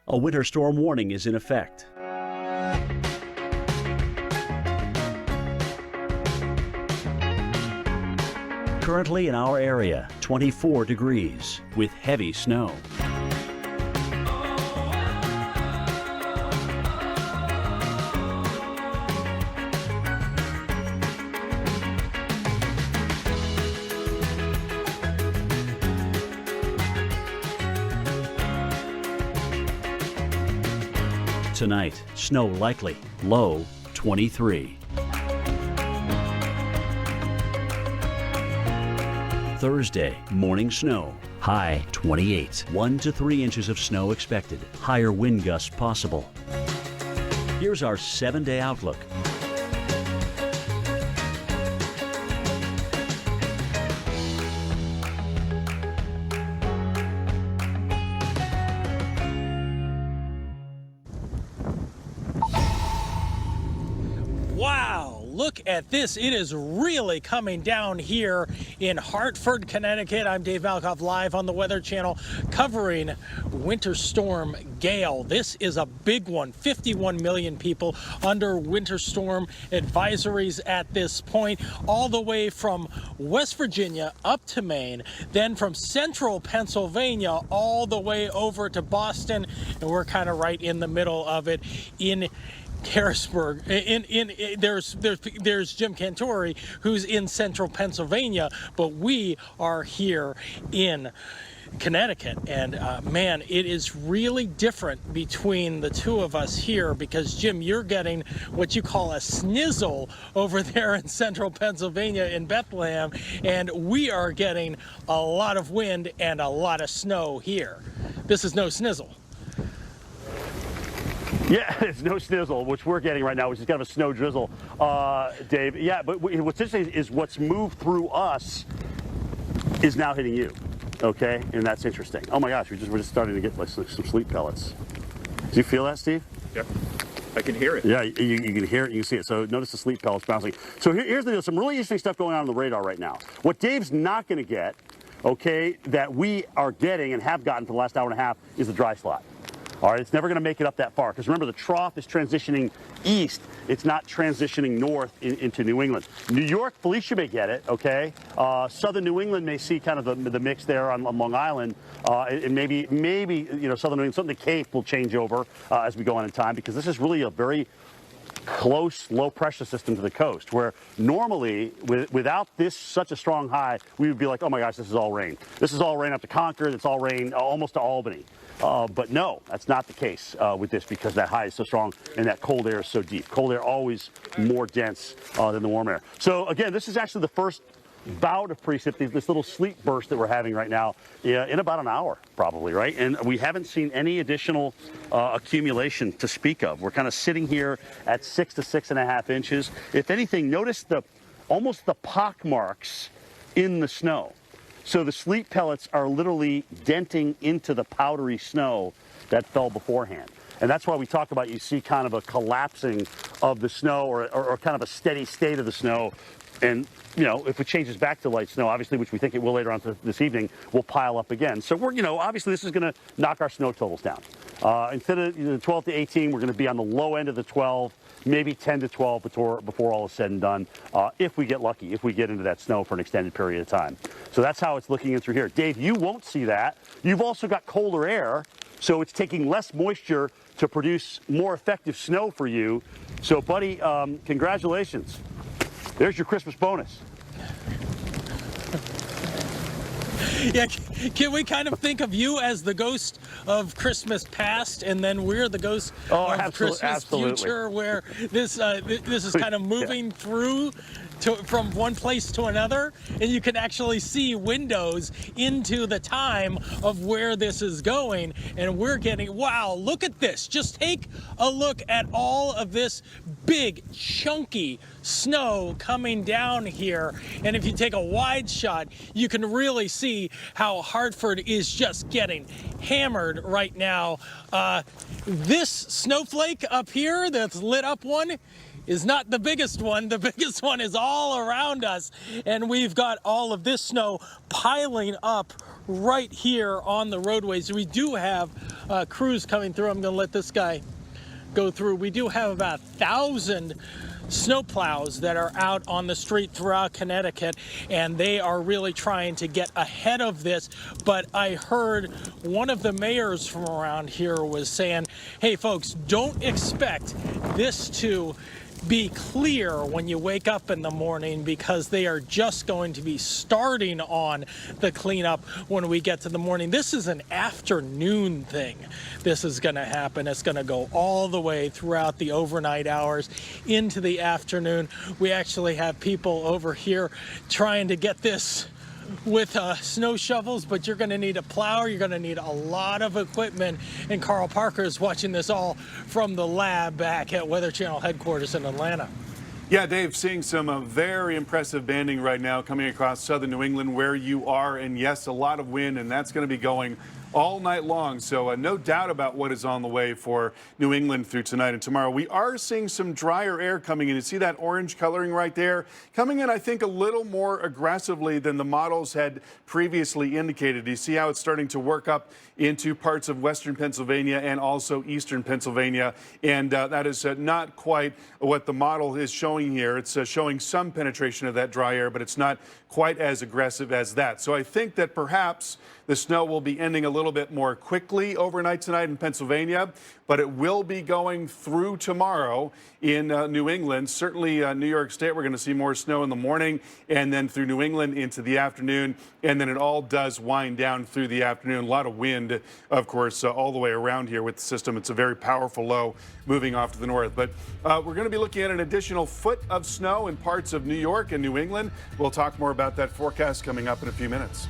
A winter storm warning is in effect. Currently in our area, 24 degrees with heavy snow. Tonight, snow likely, low 23. Thursday, morning snow, high 28. 1 to 3 inches of snow expected, higher wind gusts possible. Here's our 7-day outlook. Wow, look at this. It is really coming down here in Hartford, Connecticut. I'm Dave Malkoff, live on the Weather Channel, covering Winter Storm Gail. This is a big one. 51 million people under winter storm advisories at this point, all the way from West Virginia up to Maine, then from central Pennsylvania all the way over to Boston, and we're kind of right in the middle of it in Harrisburg. There's Jim Cantori, who's in central Pennsylvania, but we are here in Connecticut, and man, it is really different between the two of us here, because Jim, you're getting what you call a snizzle over there in central Pennsylvania in Bethlehem, and we are getting a lot of wind and a lot of snow here. This is no snizzle. Yeah, it's no snizzle, which we're getting right now, which is kind of a snow drizzle, Dave. Yeah, but what's interesting is what's moved through us is now hitting you, okay? And that's interesting. Oh my gosh, we're just starting to get like some sleet pellets. Do you feel that, Steve? Yeah, I can hear it. Yeah, you can hear it, you can see it. So notice the sleet pellets bouncing. So here's the deal, some really interesting stuff going on the radar right now. What Dave's not going to get, okay, that we are getting and have gotten for the last hour and a half is the dry slot. All right, it's never going to make it up that far, because remember, the trough is transitioning east. It's not transitioning north into New England. New York, Felicia may get it, okay? Southern New England may see kind of the mix there on Long Island. And maybe you know, Southern New England, some of the Cape will change over as we go on in time, because this is really a very close low pressure system to the coast, where normally without this such a strong high, we would be like, oh my gosh, this is all rain. This is all rain up to Concord. It's all rain almost to Albany. But no, that's not the case with this, because that high is so strong and that cold air is so deep. Cold air always more dense than the warm air. So again, this is actually the first bout of precip, this little sleet burst that we're having right now, in about an hour probably, right? And we haven't seen any additional accumulation to speak of. We're kind of sitting here at 6 to 6.5 inches. If anything, notice almost the pock marks in the snow. So the sleet pellets are literally denting into the powdery snow that fell beforehand. And that's why we talk about, you see kind of a collapsing of the snow, or kind of a steady state of the snow. And, you know, if it changes back to light snow, obviously, which we think it will later on this evening, we'll pile up again. So we're, you know, obviously this is going to knock our snow totals down. Instead of 12 to 18, we're going to be on the low end of the 12, maybe 10 to 12 before all is said and done, if we get lucky, if we get into that snow for an extended period of time. So that's how it's looking in through here. Dave, you won't see that. You've also got colder air, so it's taking less moisture to produce more effective snow for you. So, buddy, congratulations. There's your Christmas bonus. Yeah, can we kind of think of you as the ghost of Christmas past, and then we're the ghost of Christmas future, where this is kind of moving through from one place to another, and you can actually see windows into the time of where this is going, and we're getting, wow, look at this. Just take a look at all of this big, chunky snow coming down here, and if you take a wide shot, you can really see how Hartford is just getting hammered right now. This snowflake up here, that's lit up one, is not the biggest one. The biggest one is all around us, and we've got all of this snow piling up right here on the roadways. We do have crews coming through. I'm going to let this guy go through. We do have about 1,000 snowplows that are out on the street throughout Connecticut, and they are really trying to get ahead of this. But I heard one of the mayors from around here was saying, hey folks, don't expect this to be clear when you wake up in the morning, because they are just going to be starting on the cleanup when we get to the morning. This is an afternoon thing. This is going to happen. It's going to go all the way throughout the overnight hours into the afternoon. We actually have people over here trying to get this with snow shovels, but you're going to need a plow. You're going to need a lot of equipment, and Carl Parker is watching this all from the lab back at Weather Channel headquarters in Atlanta. Yeah, Dave, seeing some very impressive banding right now coming across southern New England where you are, and yes, a lot of wind, and that's going to be going all night long. So no doubt about what is on the way for New England through tonight and tomorrow. We are seeing some drier air coming in. You see that orange coloring right there? Coming in, I think, a little more aggressively than the models had previously indicated. You see how it's starting to work up into parts of western Pennsylvania and also eastern Pennsylvania. And that is not quite what the model is showing here. It's showing some penetration of that dry air, but it's not quite as aggressive as that. So I think that perhaps the snow will be ending a little bit more quickly overnight tonight in Pennsylvania, but it will be going through tomorrow in New England. Certainly New York State, we're going to see more snow in the morning, and then through New England into the afternoon, and then it all does wind down through the afternoon. A lot of wind, of course, all the way around here with the system. It's a very powerful low moving off to the north. But we're going to be looking at an additional foot of snow in parts of New York and New England. We'll talk more about that forecast coming up in a few minutes.